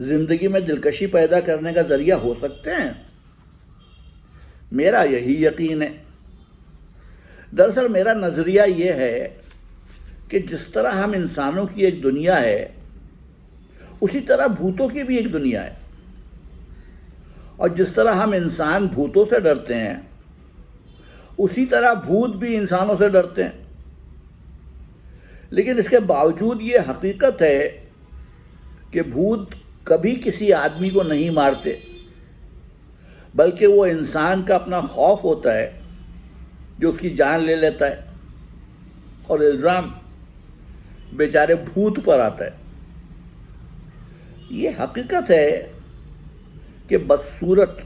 زندگی میں دلکشی پیدا کرنے کا ذریعہ ہو سکتے ہیں؟ میرا یہی یقین ہے۔ دراصل میرا نظریہ یہ ہے کہ جس طرح ہم انسانوں کی ایک دنیا ہے، اسی طرح بھوتوں کی بھی ایک دنیا ہے، اور جس طرح ہم انسان بھوتوں سے ڈرتے ہیں، اسی طرح بھوت بھی انسانوں سے ڈرتے ہیں۔ لیکن اس کے باوجود یہ حقیقت ہے کہ بھوت کبھی کسی آدمی کو نہیں مارتے، بلکہ وہ انسان کا اپنا خوف ہوتا ہے جو اس کی جان لے لیتا ہے، اور الزام بیچارے بھوت پر آتا ہے۔ یہ حقیقت ہے کہ بدصورت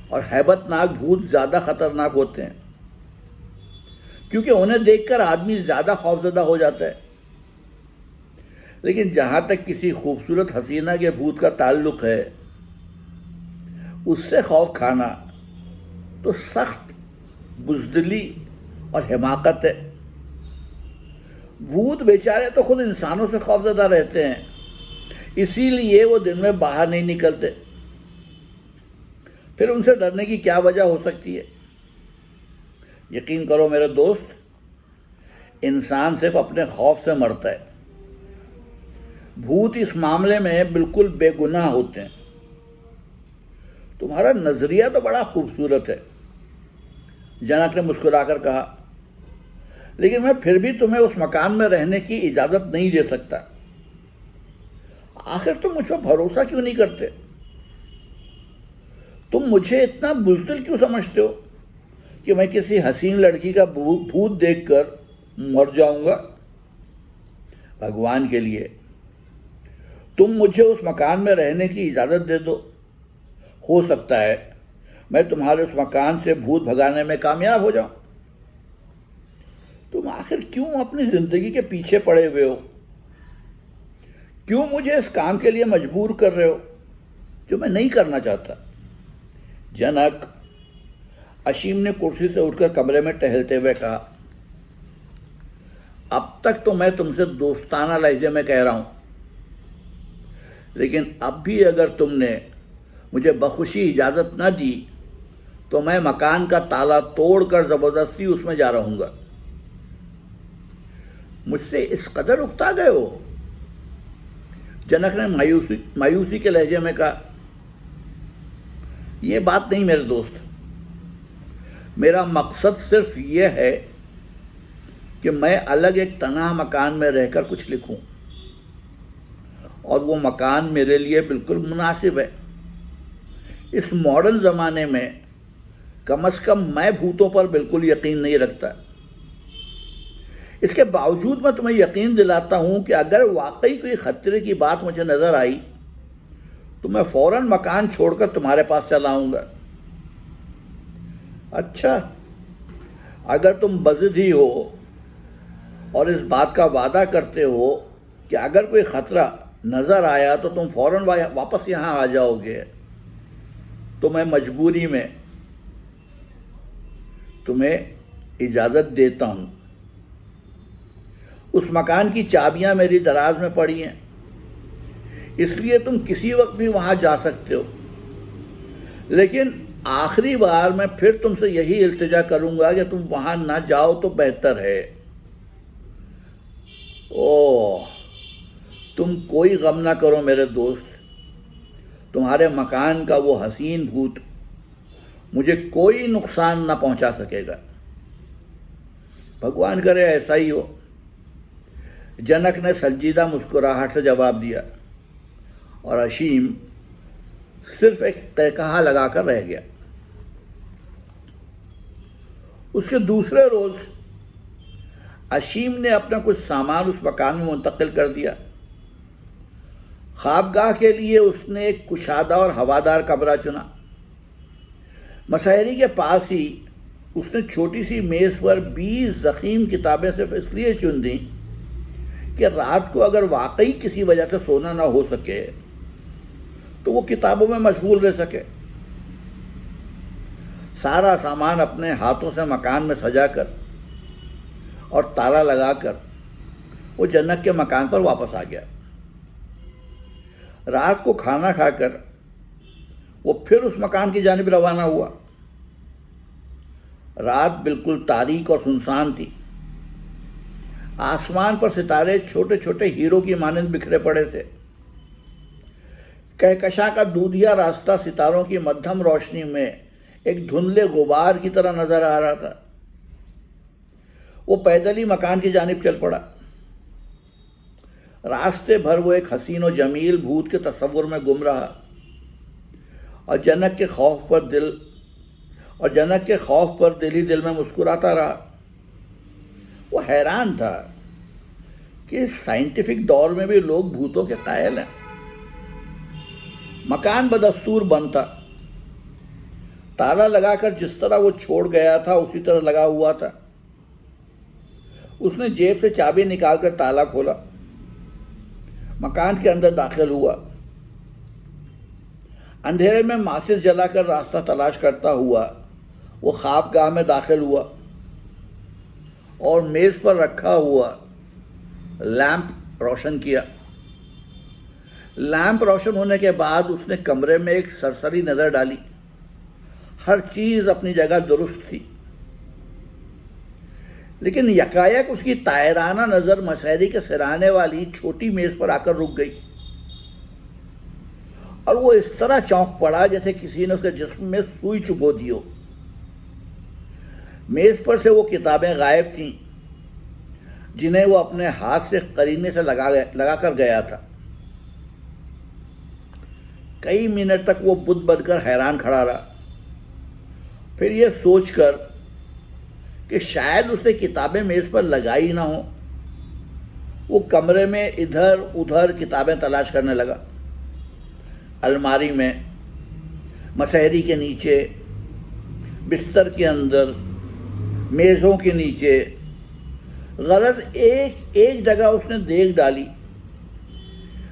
اور ہیبت ناک بھوت زیادہ خطرناک ہوتے ہیں، کیونکہ انہیں دیکھ کر آدمی زیادہ خوفزدہ ہو جاتا ہے۔ لیکن جہاں تک کسی خوبصورت حسینہ کے بھوت کا تعلق ہے، اس سے خوف کھانا تو سخت بزدلی اور حماقت ہے۔ بھوت بیچارے تو خود انسانوں سے خوفزدہ رہتے ہیں، اسی لیے وہ دن میں باہر نہیں نکلتے۔ پھر ان سے ڈرنے کی کیا وجہ ہو سکتی ہے؟ یقین کرو میرے دوست، انسان صرف اپنے خوف سے مرتا ہے۔ بھوت اس معاملے میں بالکل بے گناہ ہوتے ہیں۔ تمہارا نظریہ تو بڑا خوبصورت ہے، جنک نے مسکرا کر کہا، لیکن میں پھر بھی تمہیں اس مکان میں رہنے کی اجازت نہیں دے سکتا۔ آخر تم مجھ پر بھروسہ کیوں نہیں کرتے؟ تم مجھے اتنا بزدل کیوں سمجھتے ہو کہ میں کسی حسین لڑکی کا بھوت دیکھ کر مر جاؤں گا؟ بھگوان کے لیے تم مجھے اس مکان میں رہنے کی اجازت دے دو، ہو سکتا ہے میں تمہارے اس مکان سے بھوت بھگانے میں کامیاب ہو جاؤں۔ تم آخر کیوں اپنی زندگی کے پیچھے پڑے ہوئے ہو؟ کیوں مجھے اس کام کے لیے مجبور کر رہے ہو جو میں نہیں کرنا چاہتا؟ جنک، اشیم نے کرسی سے اٹھ کر کمرے میں ٹہلتے ہوئے کہا، اب تک تو میں تم سے دوستانہ لہجے میں کہہ رہا ہوں، لیکن اب بھی اگر تم نے مجھے بخوشی اجازت نہ دی تو میں مکان کا تالا توڑ کر زبردستی اس میں جا رہوں گا۔ مجھ سے اس قدر اکتا گئے ہو؟ جنک نے مایوسی کے لہجے میں کہا، یہ بات نہیں میرے دوست، میرا مقصد صرف یہ ہے کہ میں الگ ایک تنہا مکان میں رہ کر کچھ لکھوں، اور وہ مکان میرے لیے بالکل مناسب ہے۔ اس ماڈرن زمانے میں کم از کم میں بھوتوں پر بالکل یقین نہیں رکھتا۔ اس کے باوجود میں تمہیں یقین دلاتا ہوں کہ اگر واقعی کوئی خطرے کی بات مجھے نظر آئی تو میں فوراً مکان چھوڑ کر تمہارے پاس چلا آؤں گا۔ اچھا، اگر تم بضد ہی ہو اور اس بات کا وعدہ کرتے ہو کہ اگر کوئی خطرہ نظر آیا تو تم فوراً واپس یہاں آ جاؤ گے، تو میں مجبوری میں تمہیں اجازت دیتا ہوں۔ اس مکان کی چابیاں میری دراز میں پڑی ہیں، اس لیے تم کسی وقت بھی وہاں جا سکتے ہو، لیکن آخری بار میں پھر تم سے یہی التجا کروں گا کہ تم وہاں نہ جاؤ تو بہتر ہے۔ اوہ، تم کوئی غم نہ کرو میرے دوست، تمہارے مکان کا وہ حسین بھوت مجھے کوئی نقصان نہ پہنچا سکے گا۔ بھگوان کرے ایسا ہی ہو، جنک نے سنجیدہ مسکراہٹ سے جواب دیا، اور اشیم صرف ایک قہقہا لگا کر رہ گیا۔ اس کے دوسرے روز اشیم نے اپنا کچھ سامان اس مکان میں منتقل کر دیا۔ خوابگاہ کے لیے اس نے ایک کشادہ اور ہوادار کمرہ چنا۔ مسحری کے پاس ہی اس نے چھوٹی سی میز پر 20 ضخیم کتابیں صرف اس لیے چن دیں کہ رات کو اگر واقعی کسی وجہ سے سونا نہ ہو سکے تو وہ کتابوں میں مشغول رہ سکے۔ سارا سامان اپنے ہاتھوں سے مکان میں سجا کر اور تالا لگا کر وہ جنک کے مکان پر واپس آ گیا۔ رات کو کھانا کھا کر وہ پھر اس مکان کی جانب روانہ ہوا۔ رات بالکل تاریک اور سنسان تھی۔ آسمان پر ستارے چھوٹے چھوٹے ہیروں کی مانند بکھرے پڑے تھے۔ کہکشاں کا دودھیا راستہ ستاروں کی مدھم روشنی میں ایک دھندلے غبار کی طرح نظر آ رہا تھا۔ وہ پیدل ہی مکان کی جانب چل پڑا۔ راستے بھر وہ ایک حسین و جمیل بھوت کے تصور میں گم رہا اور جنک کے خوف پر دل ہی دل میں مسکراتا رہا۔ وہ حیران تھا کہ اس سائنٹیفک دور میں بھی لوگ بھوتوں کے قائل ہیں۔ مکان بدستور بند تھا۔ تالا لگا کر جس طرح وہ چھوڑ گیا تھا اسی طرح لگا ہوا تھا۔ اس نے جیب سے چابی نکال کر تالا کھولا، مکان کے اندر داخل ہوا۔ اندھیرے میں ماچس جلا کر راستہ تلاش کرتا ہوا وہ خوابگاہ میں داخل ہوا اور میز پر رکھا ہوا لیمپ روشن کیا۔ لیمپ روشن ہونے کے بعد اس نے کمرے میں ایک سرسری نظر ڈالی۔ ہر چیز اپنی جگہ درست تھی، لیکن یکایک اس کی طائرانہ نظر مشہری کے سرانے والی چھوٹی میز پر آ کر رک گئی اور وہ اس طرح چونک پڑا جیسے کسی نے اس کے جسم میں سوئی چبھو دی ہو۔ میز پر سے وہ کتابیں غائب تھیں جنہیں وہ اپنے ہاتھ سے قرینے سے لگا کر گیا تھا۔ کئی منٹ تک وہ بت بن کر حیران کھڑا رہا۔ پھر یہ سوچ کر کہ شاید اس نے کتابیں میز پر لگائی نہ ہوں، وہ کمرے میں ادھر ادھر کتابیں تلاش کرنے لگا۔ الماری میں، مشہری کے نیچے، بستر کے اندر، میزوں کے نیچے، غرض ایک جگہ اس نے دیکھ ڈالی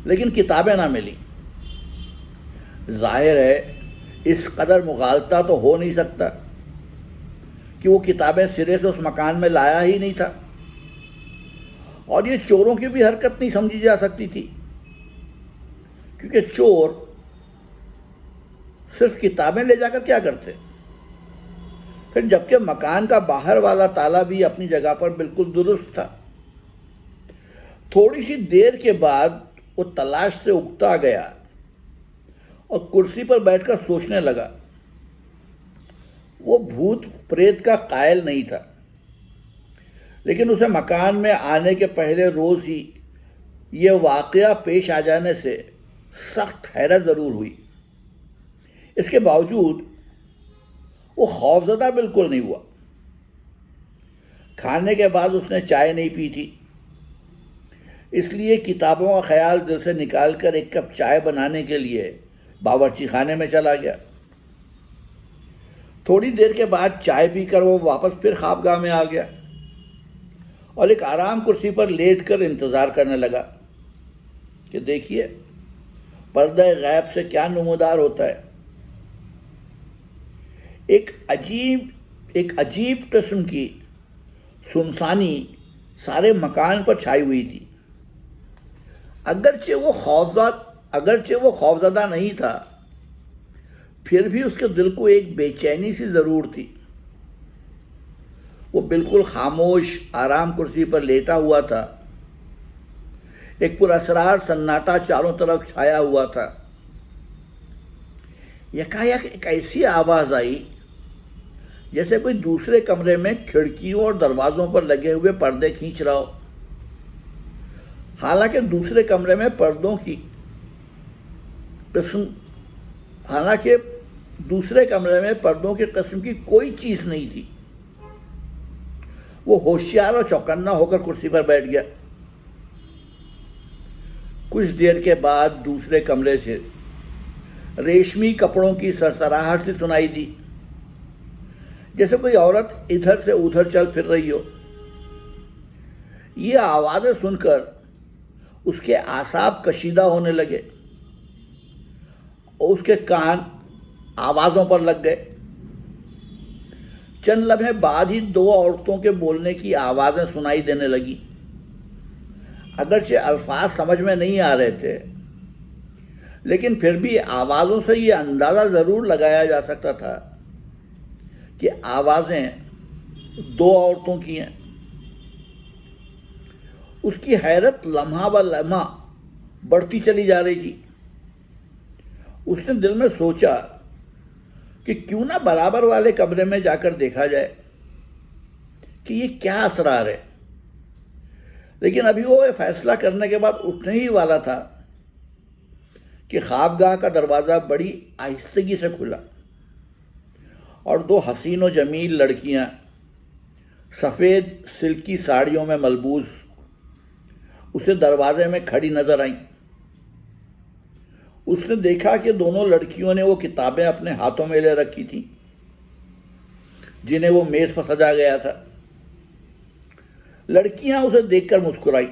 لیکن کتابیں نہ ملی۔ ظاہر ہے اس قدر مغالطہ تو ہو نہیں سکتا کہ وہ کتابیں سرے سے اس مکان میں لایا ہی نہیں تھا، اور یہ چوروں کی بھی حرکت نہیں سمجھی جا سکتی تھی، کیونکہ چور صرف کتابیں لے جا کر کیا کرتے؟ پھر جبکہ مکان کا باہر والا تالا بھی اپنی جگہ پر بالکل درست تھا۔ تھوڑی سی دیر کے بعد وہ تلاش سے اکتا گیا اور کرسی پر بیٹھ کر سوچنے لگا۔ وہ بھوت پریت کا قائل نہیں تھا، لیکن اسے مکان میں آنے کے پہلے روز ہی یہ واقعہ پیش آ جانے سے سخت حیرت ضرور ہوئی۔ اس کے باوجود وہ خوفزدہ بالکل نہیں ہوا۔ کھانے کے بعد اس نے چائے نہیں پی تھی، اس لیے کتابوں کا خیال دل سے نکال کر ایک کپ چائے بنانے کے لیے باورچی خانے میں چلا گیا۔ تھوڑی دیر کے بعد چائے پی کر وہ واپس پھر خوابگاہ میں آ گیا اور ایک آرام کرسی پر لیٹ کر انتظار کرنے لگا کہ دیکھیے پردہ غیب سے کیا نمودار ہوتا ہے۔ ایک عجیب قسم کی سنسانی سارے مکان پر چھائی ہوئی تھی۔ اگرچہ وہ خوفزدہ نہیں تھا، پھر بھی اس کے دل کو ایک بے چینی سی ضرور تھی۔ وہ بالکل خاموش آرام کرسی پر لیٹا ہوا تھا۔ ایک پراسرار سناٹا چاروں طرف چھایا ہوا تھا۔ یکایک ایک ایسی آواز آئی جیسے کوئی دوسرے کمرے میں کھڑکیوں اور دروازوں پر لگے ہوئے پردے کھینچ رہا ہو۔ حالانکہ دوسرے کمرے میں پردوں کی قسم کی کوئی چیز نہیں تھی۔ وہ ہوشیار اور چوکنا ہو کر کرسی پر بیٹھ گیا۔ کچھ دیر کے بعد دوسرے کمرے سے ریشمی کپڑوں کی سرسراہٹ سی سنائی دی، جیسے کوئی عورت ادھر سے ادھر چل پھر رہی ہو۔ یہ آوازیں سن کر اس کے اعصاب کشیدہ ہونے لگے اور اس کے کان آوازوں پر لگ گئے۔ چند لمحے بعد ہی دو عورتوں کے بولنے کی آوازیں سنائی دینے لگی۔ اگرچہ الفاظ سمجھ میں نہیں آ رہے تھے، لیکن پھر بھی آوازوں سے یہ اندازہ ضرور لگایا جا سکتا تھا کہ آوازیں دو عورتوں کی ہیں۔ اس کی حیرت لمحہ بہ لمحہ بڑھتی چلی جا رہی تھی۔ اس نے دل میں سوچا کہ کیوں نہ برابر والے کمرے میں جا کر دیکھا جائے کہ یہ کیا اسرار ہے، لیکن ابھی وہ فیصلہ کرنے کے بعد اٹھنے ہی والا تھا کہ خوابگاہ کا دروازہ بڑی آہستگی سے کھلا اور دو حسین و جمیل لڑکیاں سفید سلکی ساڑیوں میں ملبوس اسے دروازے میں کھڑی نظر آئیں۔ اس نے دیکھا کہ دونوں لڑکیوں نے وہ کتابیں اپنے ہاتھوں میں لے رکھی تھیں جنہیں وہ میز پر سجا گیا تھا۔ لڑکیاں اسے دیکھ کر مسکرائی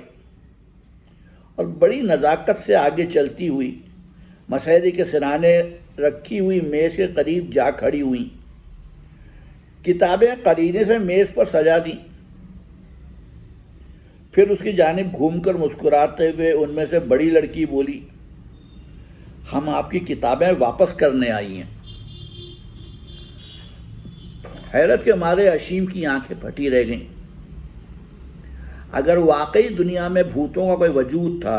اور بڑی نزاکت سے آگے چلتی ہوئی مسحری کے سرانے رکھی ہوئی میز کے قریب جا کھڑی ہوئیں۔ کتابیں قرینے سے میز پر سجا دیں، پھر اس کی جانب گھوم کر مسکراتے ہوئے ان میں سے بڑی لڑکی بولی، ہم آپ کی کتابیں واپس کرنے آئی ہیں۔ حیرت کے مارے اشیم کی آنکھیں پھٹی رہ گئیں۔ اگر واقعی دنیا میں بھوتوں کا کوئی وجود تھا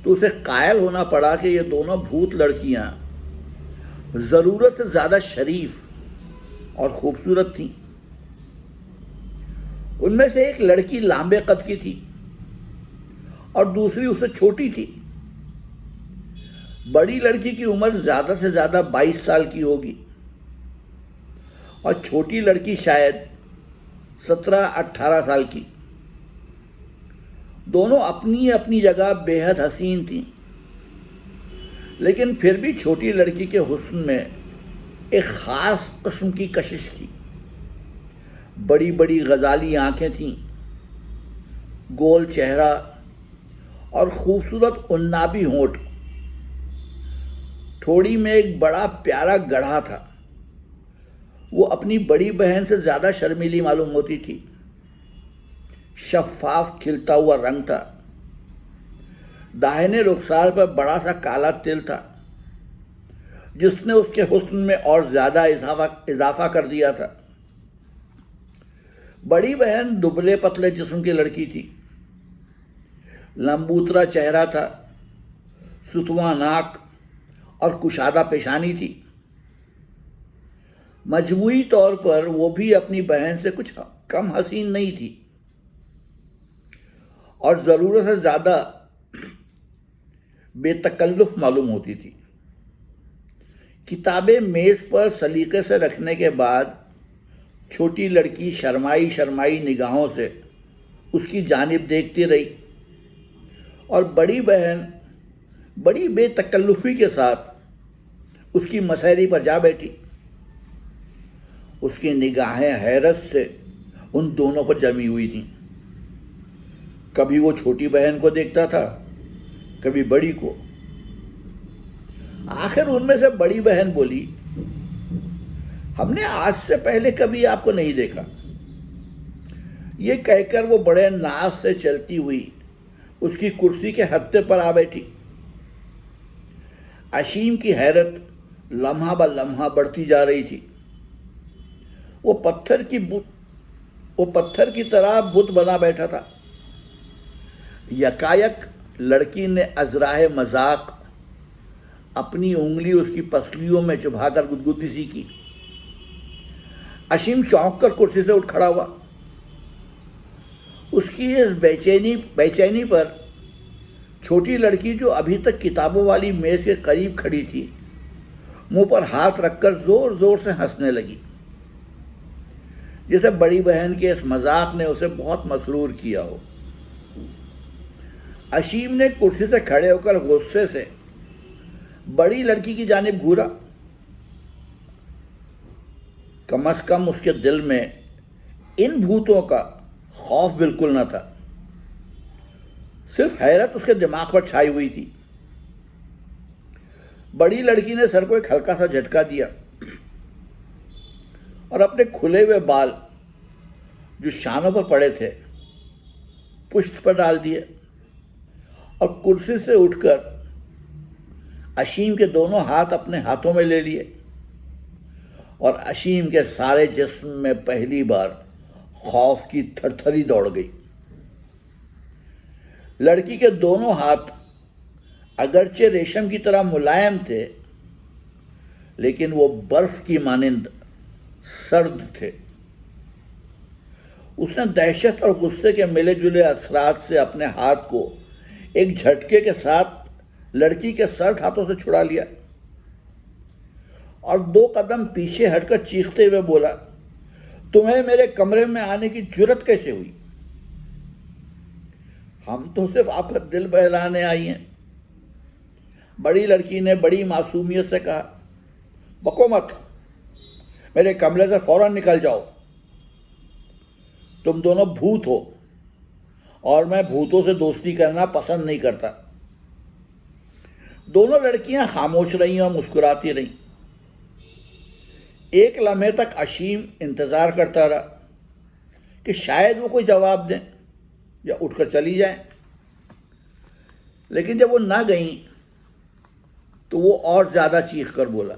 تو اسے قائل ہونا پڑا کہ یہ دونوں بھوت لڑکیاں ضرورت سے زیادہ شریف اور خوبصورت تھیں۔ ان میں سے ایک لڑکی لامبے قد کی تھی اور دوسری اس سے چھوٹی تھی۔ بڑی لڑکی کی عمر زیادہ سے زیادہ 22 سال کی ہوگی اور چھوٹی لڑکی شاید 17-18 سال کی۔ دونوں اپنی اپنی جگہ بے حد حسین تھیں، لیکن پھر بھی چھوٹی لڑکی کے حسن میں ایک خاص قسم کی کشش تھی۔ بڑی بڑی غزالی آنکھیں تھیں، گول چہرہ اور خوبصورت عنابی ہونٹ۔ تھوڑی میں ایک بڑا پیارا گڑھا تھا۔ وہ اپنی بڑی بہن سے زیادہ شرمیلی معلوم ہوتی تھی۔ شفاف کھلتا ہوا رنگ تھا۔ داہنے رخسار پر بڑا سا کالا تل تھا جس نے اس کے حسن میں اور زیادہ اضافہ کر دیا تھا۔ بڑی بہن دبلے پتلے جسم کی لڑکی تھی۔ لمبوترا چہرہ تھا، ستواں ناک اور کشادہ پیشانی تھی۔ مجموعی طور پر وہ بھی اپنی بہن سے کچھ کم حسین نہیں تھی اور ضرورت سے زیادہ بے تکلف معلوم ہوتی تھی۔ کتابیں میز پر سلیقے سے رکھنے کے بعد چھوٹی لڑکی شرمائی شرمائی نگاہوں سے اس کی جانب دیکھتی رہی اور بڑی بہن بڑی بے تکلفی کے ساتھ اس کی مسحری پر جا بیٹھی۔ اس کی نگاہیں حیرت سے ان دونوں پر جمی ہوئی تھیں۔ کبھی وہ چھوٹی بہن کو دیکھتا تھا، کبھی بڑی کو۔ آخر ان میں سے بڑی بہن بولی، ہم نے آج سے پہلے کبھی آپ کو نہیں دیکھا۔ یہ کہہ کر وہ بڑے ناز سے چلتی ہوئی اس کی کرسی کے ہتھے پر آ بیٹھی۔ اشیم کی حیرت لمحہ بہ لمحہ بڑھتی جا رہی تھی۔ وہ پتھر کی طرح بت بنا بیٹھا تھا۔ یکایک لڑکی نے ازراہ مذاق اپنی انگلی اس کی پسلیوں میں چبھا کر گدگدی سی کی۔ اشیم چونک کر کرسی سے اٹھ کھڑا ہوا۔ اس کی اس بے چینی پر چھوٹی لڑکی جو ابھی تک کتابوں والی میز کے قریب کھڑی تھی منہ پر ہاتھ رکھ کر زور زور سے ہنسنے لگی، جیسے بڑی بہن کے اس مذاق نے اسے بہت مسرور کیا ہو۔ اشیم نے کرسی سے کھڑے ہو کر غصے سے بڑی لڑکی کی جانب گھورا۔ کم از کم اس کے دل میں ان بھوتوں کا خوف بالکل نہ تھا، صرف حیرت اس کے دماغ پر چھائی ہوئی تھی۔ بڑی لڑکی نے سر کو ایک ہلکا سا جھٹکا دیا اور اپنے کھلے ہوئے بال جو شانوں پر پڑے تھے پشت پر ڈال دیے اور کرسی سے اٹھ کر اشیم کے دونوں ہاتھ اپنے ہاتھوں میں لے لیے اور اشیم کے سارے جسم میں پہلی بار خوف کی تھر تھری دوڑ گئی۔ لڑکی کے دونوں ہاتھ اگرچہ ریشم کی طرح ملائم تھے لیکن وہ برف کی مانند سرد تھے۔ اس نے دہشت اور غصے کے ملے جلے اثرات سے اپنے ہاتھ کو ایک جھٹکے کے ساتھ لڑکی کے سرد ہاتھوں سے چھڑا لیا اور 2 قدم پیچھے ہٹ کر چیختے ہوئے بولا، تمہیں میرے کمرے میں آنے کی جرت کیسے ہوئی؟ ہم تو صرف آپ کا دل بہلانے آئی ہیں۔ بڑی لڑکی نے بڑی معصومیت سے کہا، بکو مت، میرے کمرے سے فوراً نکل جاؤ، تم دونوں بھوت ہو اور میں بھوتوں سے دوستی کرنا پسند نہیں کرتا۔ دونوں لڑکیاں خاموش رہیں اور مسکراتی رہیں۔ ایک لمحے تک اشیم انتظار کرتا رہا کہ شاید وہ کوئی جواب دیں یا اٹھ کر چلی جائیں، لیکن جب وہ نہ گئیں تو وہ اور زیادہ چیخ کر بولا،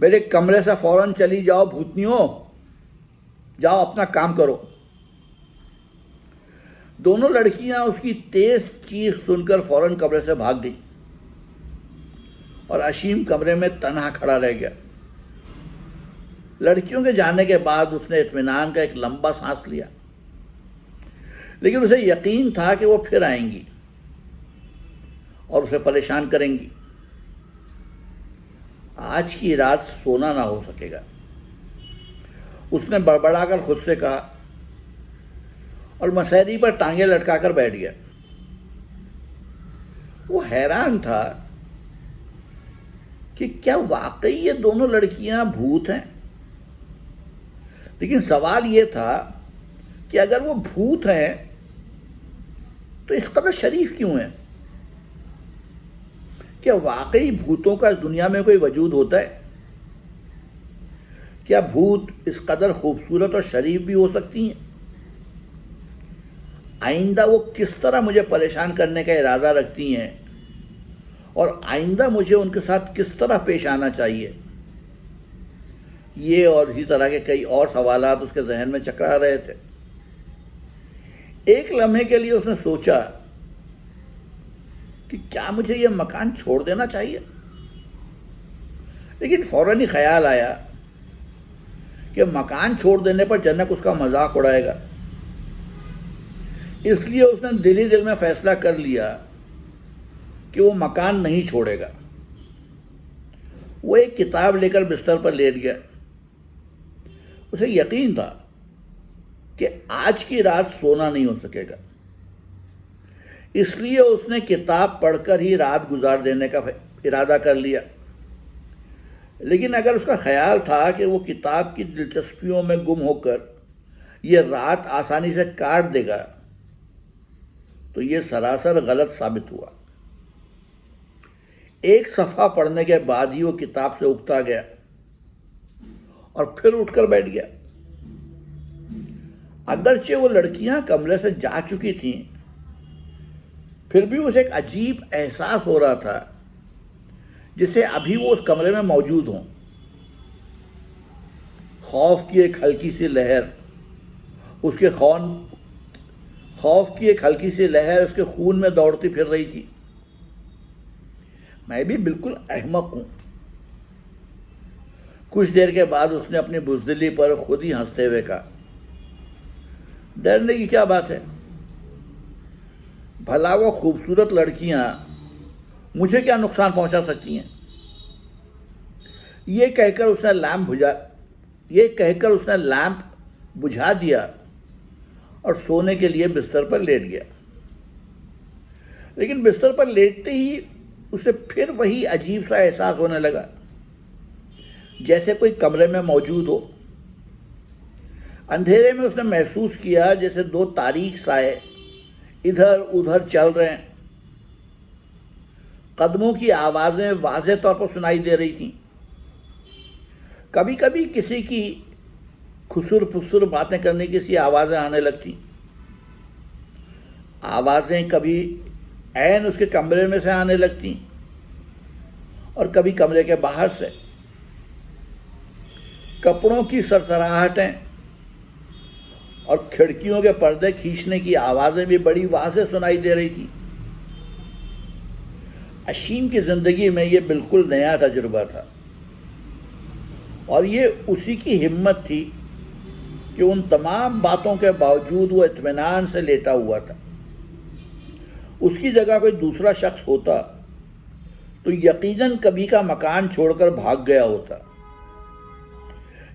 میرے کمرے سے فوراً چلی جاؤ بھوتنیوں، جاؤ اپنا کام کرو۔ دونوں لڑکیاں اس کی تیز چیخ سن کر فوراً کمرے سے بھاگ گئیں اور اشیم کمرے میں تنہا کھڑا رہ گیا۔ لڑکیوں کے جانے کے بعد اس نے اطمینان کا ایک لمبا سانس لیا، لیکن اسے یقین تھا کہ وہ پھر آئیں گی اور اسے پریشان کریں گی۔ آج کی رات سونا نہ ہو سکے گا، اس نے بڑبڑا کر خود سے کہا اور مسیری پر ٹانگیں لٹکا کر بیٹھ گیا۔ وہ حیران تھا کہ کیا واقعی یہ دونوں لڑکیاں بھوت ہیں، لیکن سوال یہ تھا کہ اگر وہ بھوت ہیں تو اس قدر شریف کیوں ہیں؟ کیا واقعی بھوتوں کا اس دنیا میں کوئی وجود ہوتا ہے؟ کیا بھوت اس قدر خوبصورت اور شریف بھی ہو سکتی ہیں؟ آئندہ وہ کس طرح مجھے پریشان کرنے کا ارادہ رکھتی ہیں اور آئندہ مجھے ان کے ساتھ کس طرح پیش آنا چاہیے؟ یہ اور اسی طرح کے کئی اور سوالات اس کے ذہن میں چکرا رہے تھے۔ ایک لمحے کے لیے اس نے سوچا کہ کیا مجھے یہ مکان چھوڑ دینا چاہیے، لیکن فوراً ہی خیال آیا کہ مکان چھوڑ دینے پر جنک اس کا مذاق اڑائے گا۔ اس لیے اس نے دل ہی دل میں فیصلہ کر لیا کہ وہ مکان نہیں چھوڑے گا۔ وہ ایک کتاب لے کر بستر پر لیٹ گیا۔ اسے یقین تھا کہ آج کی رات سونا نہیں ہو سکے گا، اس لیے اس نے کتاب پڑھ کر ہی رات گزار دینے کا ارادہ کر لیا۔ لیکن اگر اس کا خیال تھا کہ وہ کتاب کی دلچسپیوں میں گم ہو کر یہ رات آسانی سے کاٹ دے گا تو یہ سراسر غلط ثابت ہوا۔ ایک صفحہ پڑھنے کے بعد ہی وہ کتاب سے اکتا گیا اور پھر اٹھ کر بیٹھ گیا۔ اگرچہ وہ لڑکیاں کمرے سے جا چکی تھیں، پھر بھی اسے ایک عجیب احساس ہو رہا تھا جسے ابھی وہ اس کمرے میں موجود ہوں۔ خوف کی ایک ہلکی سی لہر اس کے خون میں دوڑتی پھر رہی تھی۔ میں بھی بالکل احمق ہوں۔ کچھ دیر کے بعد اس نے اپنی بزدلی پر خود ہی ہنستے ہوئے کہا، ڈرنے کی کیا بات ہے؟ بھلا وہ خوبصورت لڑکیاں مجھے کیا نقصان پہنچا سکتی ہیں؟ یہ کہہ کر اس نے لیمپ بجھا دیا اور سونے کے لیے بستر پر لیٹ گیا۔ لیکن بستر پر لیٹتے ہی اسے پھر وہی عجیب سا احساس ہونے لگا جیسے کوئی کمرے میں موجود ہو۔ اندھیرے میں اس نے محسوس کیا جیسے 2 تاریک سائے ادھر ادھر چل رہے ہیں۔ قدموں کی آوازیں واضح طور پر سنائی دے رہی تھیں۔ کبھی کبھی کسی کی خسر پھسر باتیں کرنے کی سی آوازیں آنے لگتی۔ آوازیں کبھی عین اس کے کمرے میں سے آنے لگتی اور کبھی کمرے کے باہر سے کپڑوں کی سرسراہٹیں اور کھڑکیوں کے پردے کھینچنے کی آوازیں بھی بڑی واضح سنائی دے رہی تھیں۔ اشیم کی زندگی میں یہ بالکل نیا تجربہ تھا، اور یہ اسی کی ہمت تھی کہ ان تمام باتوں کے باوجود وہ اطمینان سے لیٹا ہوا تھا۔ اس کی جگہ کوئی دوسرا شخص ہوتا تو یقیناً کبھی کا مکان چھوڑ کر بھاگ گیا ہوتا،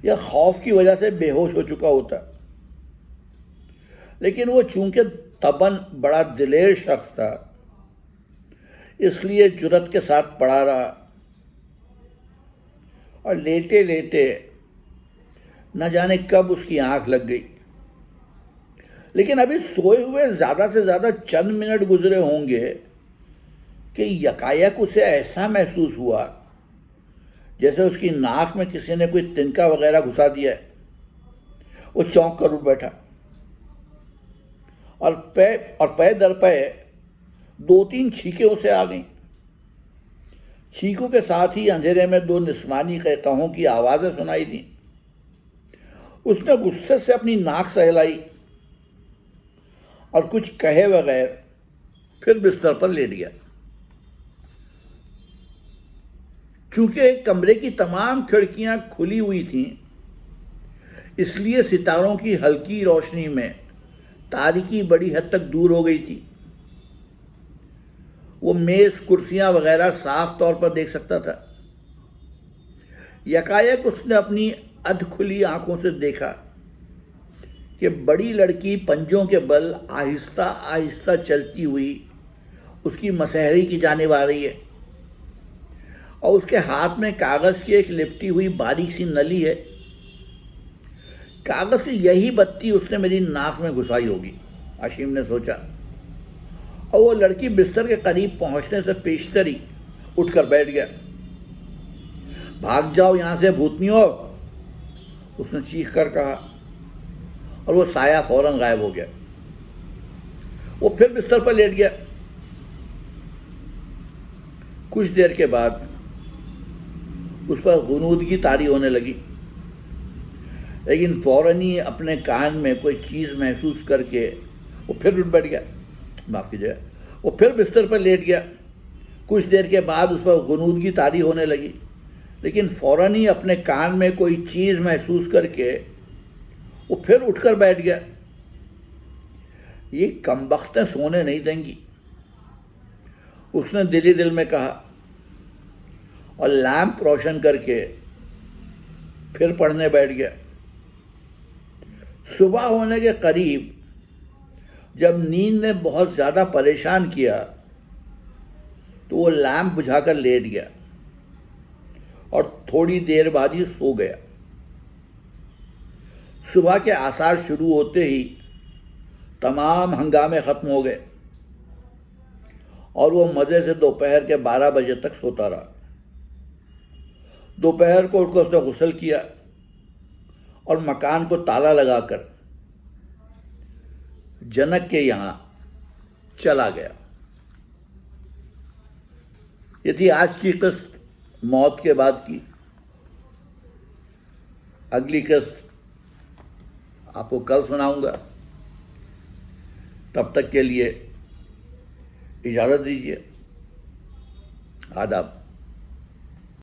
یا خوف کی وجہ سے بے ہوش ہو چکا ہوتا۔ لیکن وہ چونکہ طبعاً بڑا دلیر شخص تھا، اس لیے جرأت کے ساتھ پڑا رہا، اور لیٹے لیٹے نہ جانے کب اس کی آنکھ لگ گئی۔ لیکن ابھی سوئے ہوئے زیادہ سے زیادہ چند منٹ گزرے ہوں گے کہ یکایک اسے ایسا محسوس ہوا جیسے اس کی ناک میں کسی نے کوئی تنکا وغیرہ گھسا دیا ہے۔ وہ چونک کر اٹھ بیٹھا، اور پے در پے 2-3 چھینکیں اسے آ گئیں۔ چھینکوں کے ساتھ ہی اندھیرے میں 2 نسوانی قہقہوں کی آوازیں سنائی دیں۔ اس نے غصے سے اپنی ناک سہلائی اور کچھ کہے بغیر پھر بستر پر لیٹ گیا۔ چونکہ کمرے کی تمام کھڑکیاں کھلی ہوئی تھیں، اس لیے ستاروں کی ہلکی روشنی میں تاریکی بڑی حد تک دور ہو گئی تھی۔ وہ میز، کرسیاں وغیرہ صاف طور پر دیکھ سکتا تھا۔ یکایک اس نے اپنی ادھ کھلی آنکھوں سے دیکھا کہ بڑی لڑکی پنجوں کے بل آہستہ آہستہ چلتی ہوئی اس کی مسہری کی جانب آ رہی ہے، اور اس کے ہاتھ میں کاغذ کی ایک لپٹی ہوئی باریک سی نلی ہے۔ کاغذ کی یہی بتی اس نے میری ناک میں گھسائی ہوگی، اشیم نے سوچا، اور وہ لڑکی بستر کے قریب پہنچنے سے پیشتر ہی اٹھ کر بیٹھ گیا۔ بھاگ جاؤ یہاں سے بھوتنیو، اس نے چیخ کر کہا، اور وہ سایہ فوراً غائب ہو گیا۔ وہ پھر بستر پر لیٹ گیا۔ کچھ دیر کے بعد اس پر غنودگی طاری ہونے لگی، لیکن فوراً ہی اپنے کان میں کوئی چیز محسوس کر کے وہ پھر اٹھ بیٹھ گیا۔ معاف کیجیے، وہ پھر بستر پر لیٹ گیا۔ کچھ دیر کے بعد اس پر غنودگی طاری ہونے لگی، لیکن فوراً ہی اپنے کان میں کوئی چیز محسوس کر کے وہ پھر اٹھ کر بیٹھ گیا۔ یہ کمبختیں سونے نہیں دیں گی، اس نے دل ہی دل میں کہا، اور لیمپ روشن کر کے پھر پڑھنے بیٹھ گیا۔ صبح ہونے کے قریب جب نیند نے بہت زیادہ پریشان کیا تو وہ لیمپ بجھا کر لیٹ گیا، اور تھوڑی دیر بعد ہی سو گیا۔ صبح کے آثار شروع ہوتے ہی تمام ہنگامے ختم ہو گئے، اور وہ مزے سے دوپہر کے 12 بجے تک سوتا رہا۔ دوپہر کو اٹھ کر اس نے غسل کیا اور مکان کو تالا لگا کر جنک کے یہاں چلا گیا۔ یہ تھی آج کی قسط موت کے بعد کی۔ اگلی قسط آپ کو کل سناؤں گا۔ تب تک کے لیے اجازت دیجیے۔ آداب۔